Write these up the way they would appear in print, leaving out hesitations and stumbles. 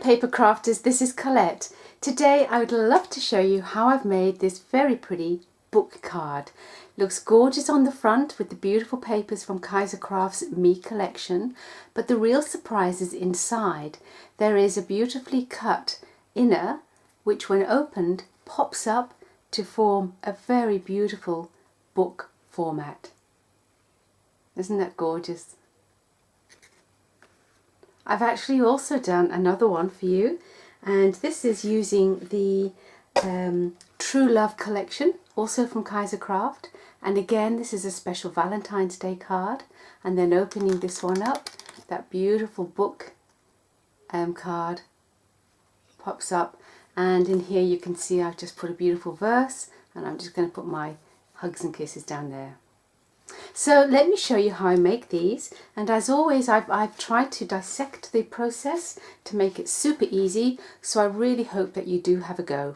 paper crafters, this is Colette. Today I would love to show you how I've made this very pretty book card. Looks gorgeous on the front with the beautiful papers from Kaiser Craft's Me collection, but the real surprise is inside. There is a beautifully cut inner which when opened pops up to form a very beautiful book format. Isn't that gorgeous? I've actually also done another one for you, and this is using the True Love collection, also from Kaiser Craft. And again, this is a special Valentine's Day card, and then opening this one up, that beautiful book card pops up, and in here you can see I've just put a beautiful verse, and I'm just going to put my hugs and kisses down there. So let me show you how I make these, and as always I've tried to dissect the process to make it super easy, so I really hope that you do have a go.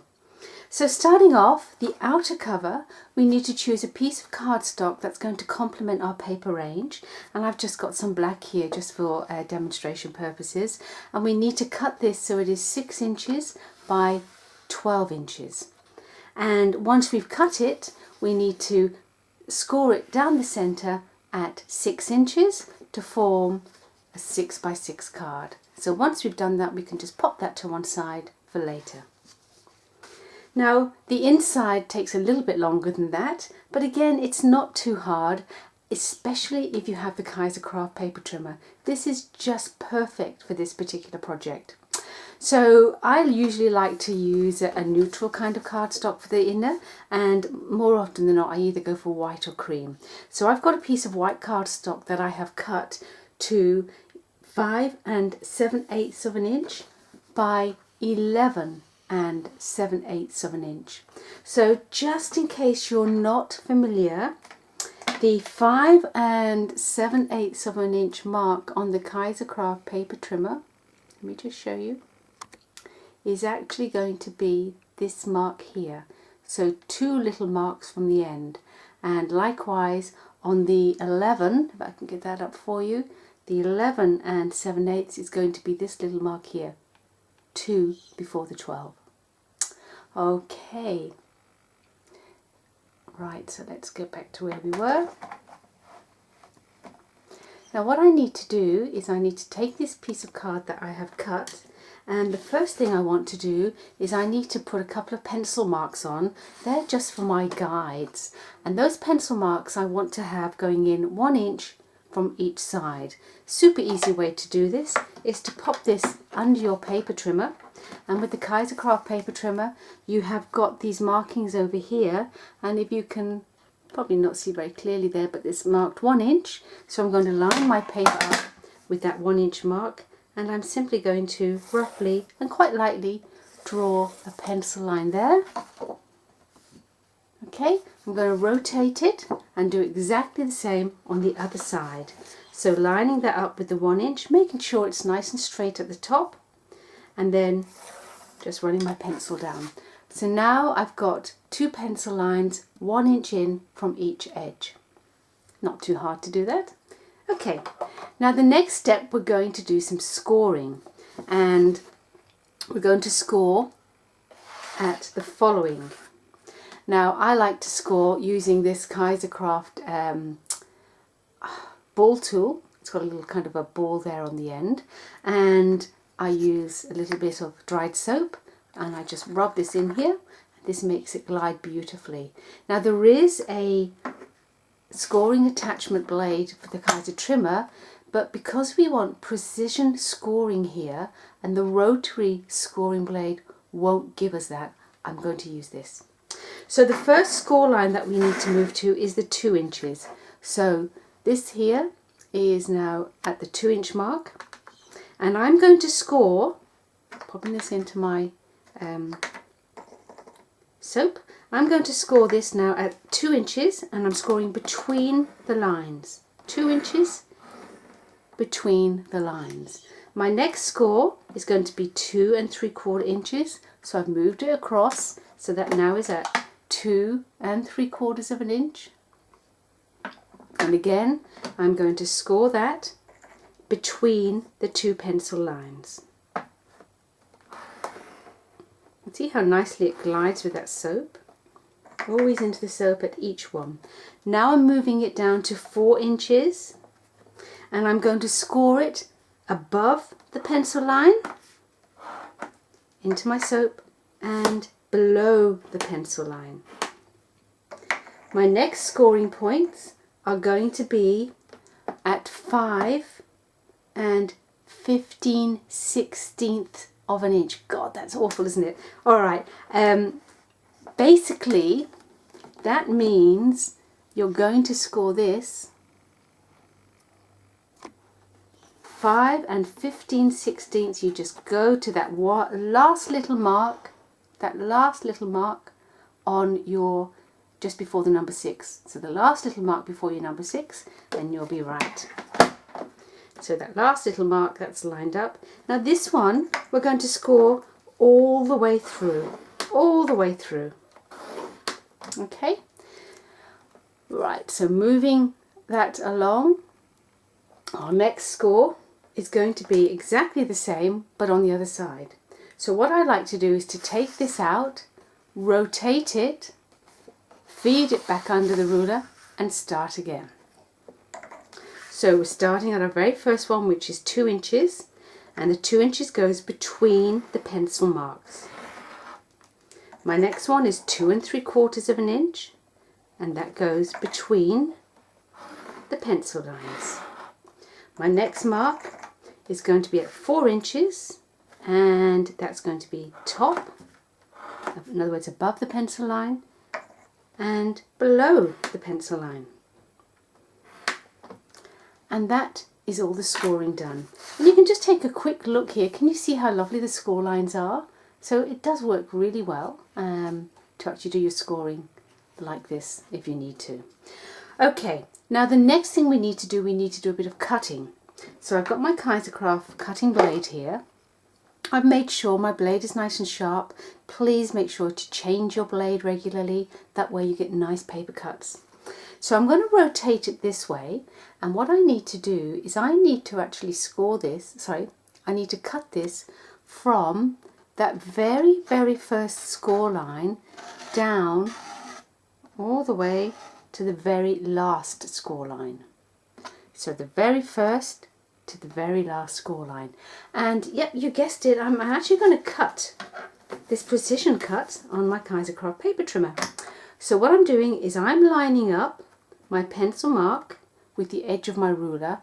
So starting off, the outer cover, we need to choose a piece of cardstock that's going to complement our paper range, and I've just got some black here just for demonstration purposes, and we need to cut this so it is 6 inches by 12 inches. And once we've cut it, we need to score it down the center at 6 inches to form a 6 by 6 card. So once we've done that, we can just pop that to one side for later. Now the inside takes a little bit longer than that, but again it's not too hard, especially if you have the Kaiser Craft paper trimmer. This is just perfect for this particular project. So I usually like to use a neutral kind of cardstock for the inner, and more often than not I either go for white or cream. So I've got a piece of white cardstock that I have cut to 5 7/8 of an inch by 11 7/8 of an inch. So just in case you're not familiar, the 5 7/8 of an inch mark on the Kaiser Craft paper trimmer, let me just show you, is actually going to be this mark here. So 2 little marks from the end. And likewise on the 11, if I can get that up for you, the 11 7/8 is going to be this little mark here, 2 before the 12. Okay, right, so let's get back to where we were. Now what I need to do is I need to take this piece of card that I have cut, and the first thing I want to do is I need to put a couple of pencil marks on. They're just for my guides, and those pencil marks I want to have going in 1 inch from each side. Super easy way to do this is to pop this under your paper trimmer, and with the Kaiser Craft paper trimmer you have got these markings over here, and if you can probably not see very clearly there, but it's marked 1 inch, so I'm going to line my paper up with that 1 inch mark, and I'm simply going to roughly and quite lightly draw a pencil line there. Okay, I'm going to rotate it and do exactly the same on the other side. So lining that up with the 1 inch, making sure it's nice and straight at the top, and then just running my pencil down. So now I've got 2 pencil lines 1 inch in from each edge. Not too hard to do that. Okay, now the next step we're going to do some scoring, and we're going to score at the following. Now I like to score using this Kaiser Craft ball tool. It's got a little kind of a ball there on the end, and I use a little bit of dried soap and I just rub this in here. This makes it glide beautifully. Now there is a scoring attachment blade for the Kaiser trimmer, but because we want precision scoring here and the rotary scoring blade won't give us that, I'm going to use this. So the first score line that we need to move to is the 2 inches. So this here is now at the 2 inch mark, and I'm going to score, popping this into my soap, I'm going to score this now at 2 inches, and I'm scoring between the lines. 2 inches between the lines. My next score is going to be 2 3/4 inches, so I've moved it across, so that now is at 2 3/4 of an inch. And again, I'm going to score that between the 2 pencil lines. See how nicely it glides with that soap? Always into the soap at each one. Now I'm moving it down to 4 inches and I'm going to score it above the pencil line, into my soap, and below the pencil line. My next scoring points are going to be at 5 and 15/16 of an inch. God, that's awful, isn't it? Alright, basically that means you're going to score this 5 and 15/16. You just go to that last little mark on your, just before the number 6. So the last little mark before your number 6, then you'll be right. So that last little mark that's lined up. Now this one we're going to score all the way through. Okay. Right, so moving that along, our next score is going to be exactly the same but on the other side. So what I like to do is to take this out, rotate it, feed it back under the ruler and start again. So we're starting at our very first one, which is 2 inches, and the 2 inches goes between the pencil marks. My next one is 2 3/4 of an inch, and that goes between the pencil lines. My next mark is going to be at 4 inches, and that's going to be top, in other words above the pencil line, and below the pencil line. And that is all the scoring done. And you can just take a quick look here. Can you see how lovely the score lines are? So it does work really well to actually do your scoring like this if you need to. Okay, now the next thing we need to do a bit of cutting. So I've got my Cardstock cutting blade here. I've made sure my blade is nice and sharp. Please make sure to change your blade regularly. That way you get nice paper cuts. So I'm going to rotate it this way, and what I need to do is I need to actually I need to cut this from that very first score line down all the way to the very last score line. So the very first to the very last score line. And yep, you guessed it, I'm actually going to cut this precision cut on my Cardstock paper trimmer. So what I'm doing is I'm lining up my pencil mark with the edge of my ruler,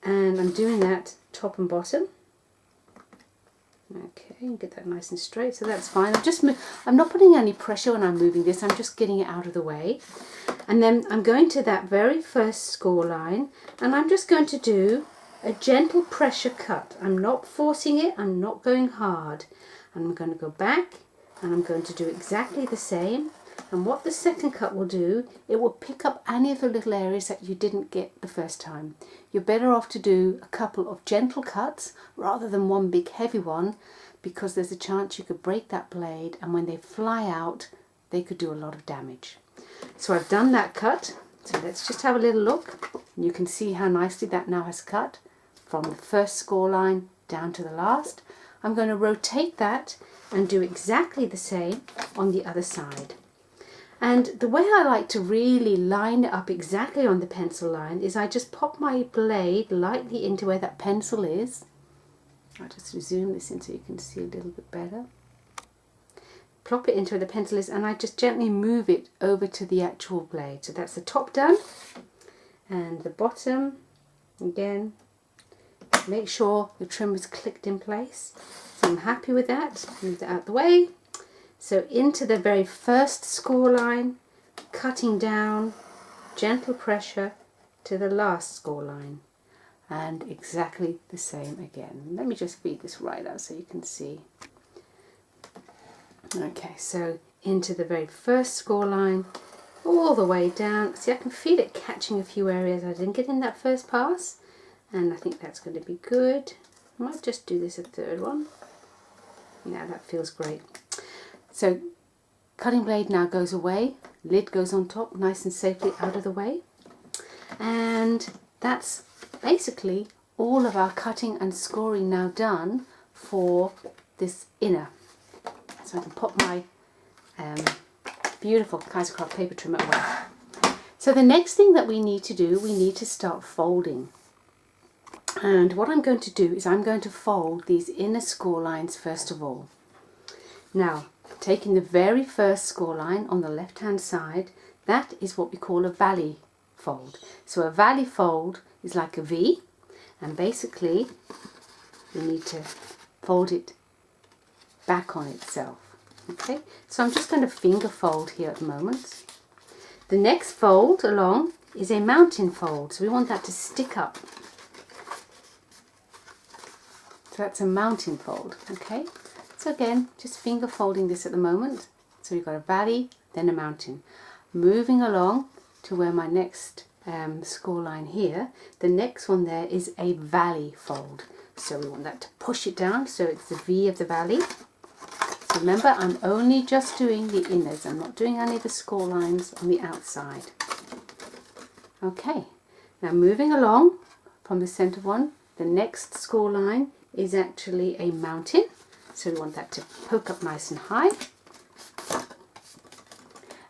and I'm doing that top and bottom. Okay, and get that nice and straight, so that's fine. I'm not putting any pressure when I'm moving this, I'm just getting it out of the way. And then I'm going to that very first score line, and I'm just going to do a gentle pressure cut. I'm not forcing it, I'm not going hard. I'm going to go back, and I'm going to do exactly the same. And what the second cut will do, it will pick up any of the little areas that you didn't get the first time. You're better off to do a couple of gentle cuts rather than one big heavy one, because there's a chance you could break that blade, and when they fly out they could do a lot of damage. So I've done that cut, so let's just have a little look. You can see how nicely that now has cut from the first score line down to the last. I'm going to rotate that and do exactly the same on the other side. And the way I like to really line it up exactly on the pencil line is I just pop my blade lightly into where that pencil is. I'll just zoom this in so you can see a little bit better. Plop it into where the pencil is, and I just gently move it over to the actual blade. So that's the top done, and the bottom, again, make sure the trim is clicked in place. So I'm happy with that. Move that out of the way. So into the very first score line, cutting down, gentle pressure to the last score line, and exactly the same again. Let me just feed this right out so you can see. Okay, so into the very first score line, all the way down. See, I can feel it catching a few areas I didn't get in that first pass, and I think that's going to be good. I might just do this a third one. Yeah, that feels great. So cutting blade now goes away, lid goes on top, nice and safely out of the way. And that's basically all of our cutting and scoring now done for this inner. So so I can put my beautiful Cardstock paper trimmer away. So the next thing that we need to do, we need to start folding. And what I'm going to do is I'm going to fold these inner score lines first of all. Now, taking the very first score line on the left hand side, that is what we call a valley fold. So a valley fold is like a V, and basically you need to fold it back on itself. Okay, so I'm just going to finger fold here at the moment. The next fold along is a mountain fold, so we want that to stick up. So that's a mountain fold. Okay, so again, just finger folding this at the moment. So we've got a valley, then a mountain. Moving along to where my next score line here, the next one there is a valley fold. So we want that to push it down, so it's the V of the valley. So remember, I'm only just doing the inners, I'm not doing any of the score lines on the outside. Okay, now moving along from the center one, the next score line is actually a mountain. So we want that to poke up nice and high.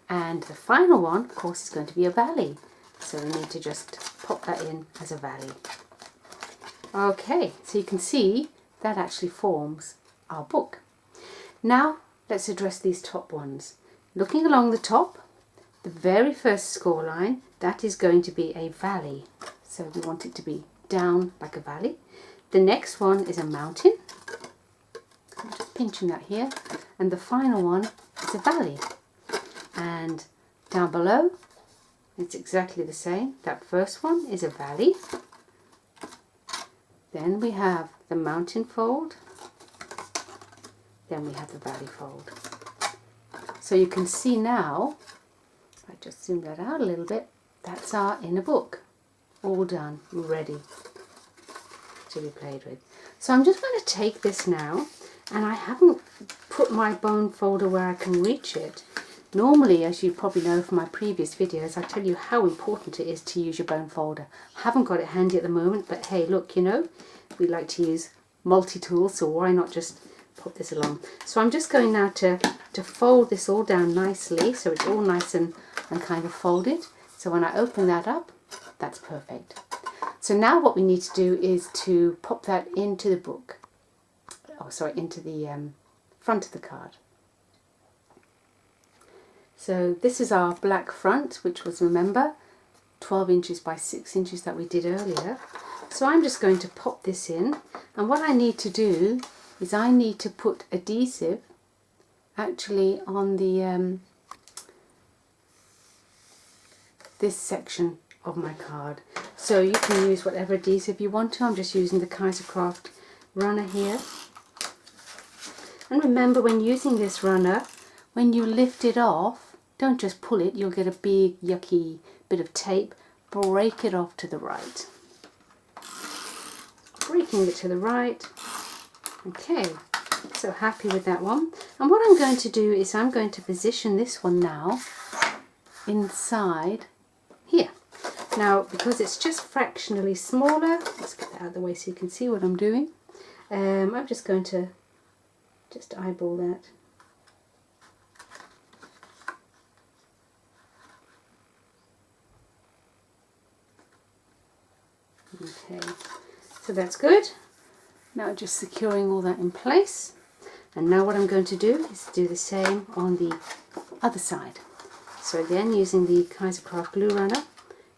And the final one, of course, is going to be a valley. So we need to just pop that in as a valley. Okay, so you can see that actually forms our book. Now let's address these top ones. Looking along the top, the very first score line, that is going to be a valley. So we want it to be down like a valley. The next one is a mountain. I'm just pinching that here. And the final one is a valley. And down below, it's exactly the same. That first one is a valley. Then we have the mountain fold. Then we have the valley fold. So you can see now, I just zoom that out a little bit, that's our inner book. All done, ready to be played with. So I'm just going to take this now, and I haven't put my bone folder where I can reach it. Normally, as you probably know from my previous videos, I tell you how important it is to use your bone folder. I haven't got it handy at the moment, but hey, look, you know, we like to use multi-tools, so why not just put this along. So I'm just going now to fold this all down nicely, so it's all nice and kind of folded. So when I open that up, that's perfect. So now what we need to do is to pop that into the book. Oh, sorry, into the front of the card. So this is our black front, which was, remember, 12 inches by 6 inches that we did earlier. So I'm just going to pop this in, and what I need to do is I need to put adhesive actually on the this section of my card. So you can use whatever adhesive you want to. I'm just using the Cardstock runner here. And remember, when using this runner, when you lift it off, don't just pull it, you'll get a big yucky bit of tape. Break it off to the right. Breaking it to the right. Okay, so happy with that one. And what I'm going to do is I'm going to position this one now inside here. Now, because it's just fractionally smaller, let's get that out of the way so you can see what I'm doing. I'm just going to just eyeball that. Okay, so that's good. Now just securing all that in place. And now what I'm going to do is do the same on the other side. So again, using the Cardstock glue runner,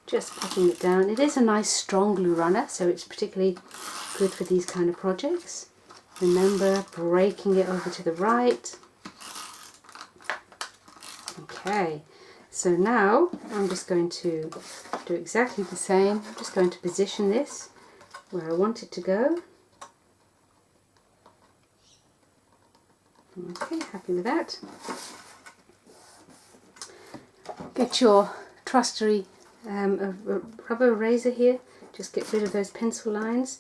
just popping it down. It is a nice strong glue runner, so it's particularly good for these kind of projects. Remember, breaking it over to the right. Okay, so now I'm just going to do exactly the same. I'm just going to position this where I want it to go. Okay, happy with that. Get your trusty rubber eraser here. Just get rid of those pencil lines.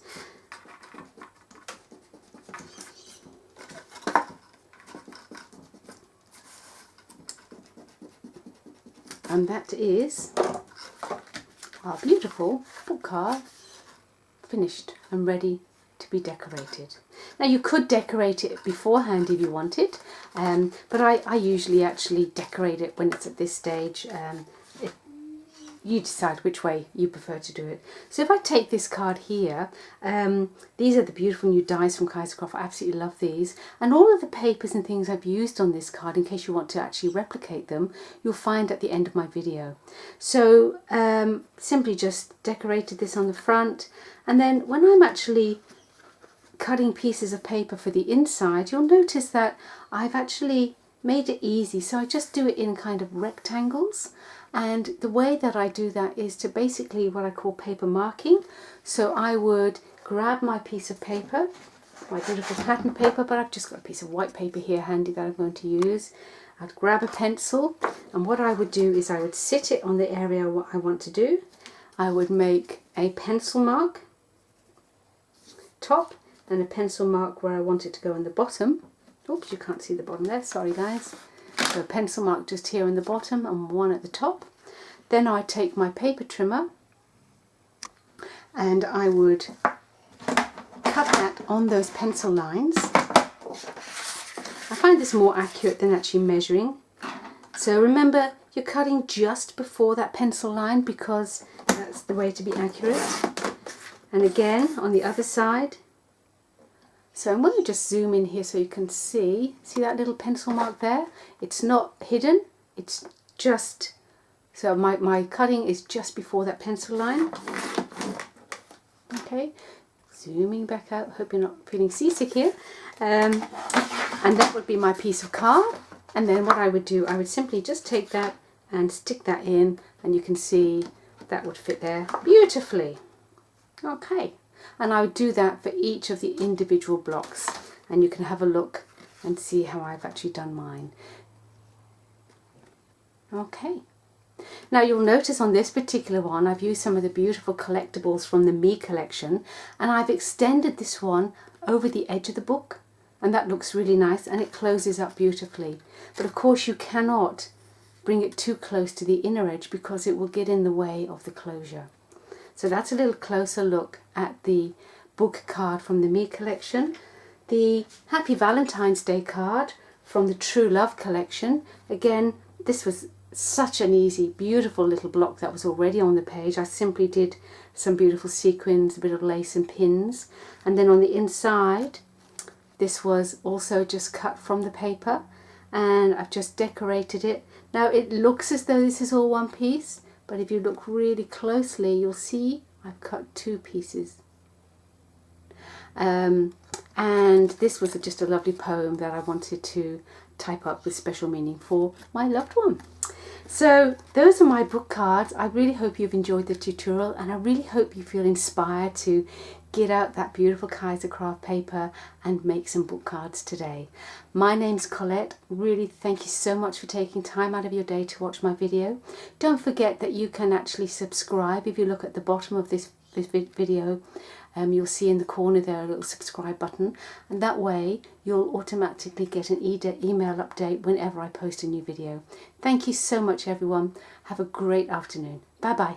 And that is our beautiful book card finished and ready to be decorated. Now you could decorate it beforehand if you wanted, but I usually actually decorate it when it's at this stage. You decide which way you prefer to do it. So if I take this card here, these are the beautiful new dies from Cardstock. I absolutely love these. And all of the papers and things I've used on this card, in case you want to actually replicate them, you'll find at the end of my video. So simply just decorated this on the front. And then when I'm actually cutting pieces of paper for the inside, you'll notice that I've actually made it easy. So I just do it in kind of rectangles. And the way that I do that is to basically what I call paper marking. So I would grab my piece of paper, my beautiful pattern paper, but I've just got a piece of white paper here handy that I'm going to use. I'd grab a pencil, and what I would do is I would sit it on the area what I want to do. I would make a pencil mark top and a pencil mark where I want it to go on the bottom. Oops, you can't see the bottom there, sorry guys. So a pencil mark just here in the bottom and one at the top. Then I take my paper trimmer and I would cut that on those pencil lines. I find this more accurate than actually measuring. So remember, you're cutting just before that pencil line because that's the way to be accurate. And again on the other side. So I'm going to just zoom in here so you can see that little pencil mark there? It's not hidden, it's just, so my cutting is just before that pencil line. Okay, zooming back out, hope you're not feeling seasick here. And that would be my piece of card. And then what I would do, I would simply just take that and stick that in, and you can see that would fit there beautifully. Okay. And I would do that for each of the individual blocks, and you can have a look and see how I've actually done mine. Okay, now you'll notice on this particular one I've used some of the beautiful collectibles from the Me collection, and I've extended this one over the edge of the book, and that looks really nice and it closes up beautifully. But of course you cannot bring it too close to the inner edge because it will get in the way of the closure. So that's a little closer look at the book card from the Me collection. The Happy Valentine's Day card from the True Love collection. Again, this was such an easy, beautiful little block that was already on the page. I simply did some beautiful sequins, a bit of lace and pins. And then on the inside, this was also just cut from the paper. And I've just decorated it. Now it looks as though this is all one piece, but if you look really closely, you'll see I've cut two pieces. And this was just a lovely poem that I wanted to type up with special meaning for my loved one. So those are my book cards. I really hope you've enjoyed the tutorial, and I really hope you feel inspired to get out that beautiful Cardstock paper and make some book cards today. My name's Colette. Really thank you so much for taking time out of your day to watch my video. Don't forget that you can actually subscribe. If you look at the bottom of this video, you'll see in the corner there a little subscribe button, and that way you'll automatically get an email update whenever I post a new video. Thank you so much everyone. Have a great afternoon. Bye bye.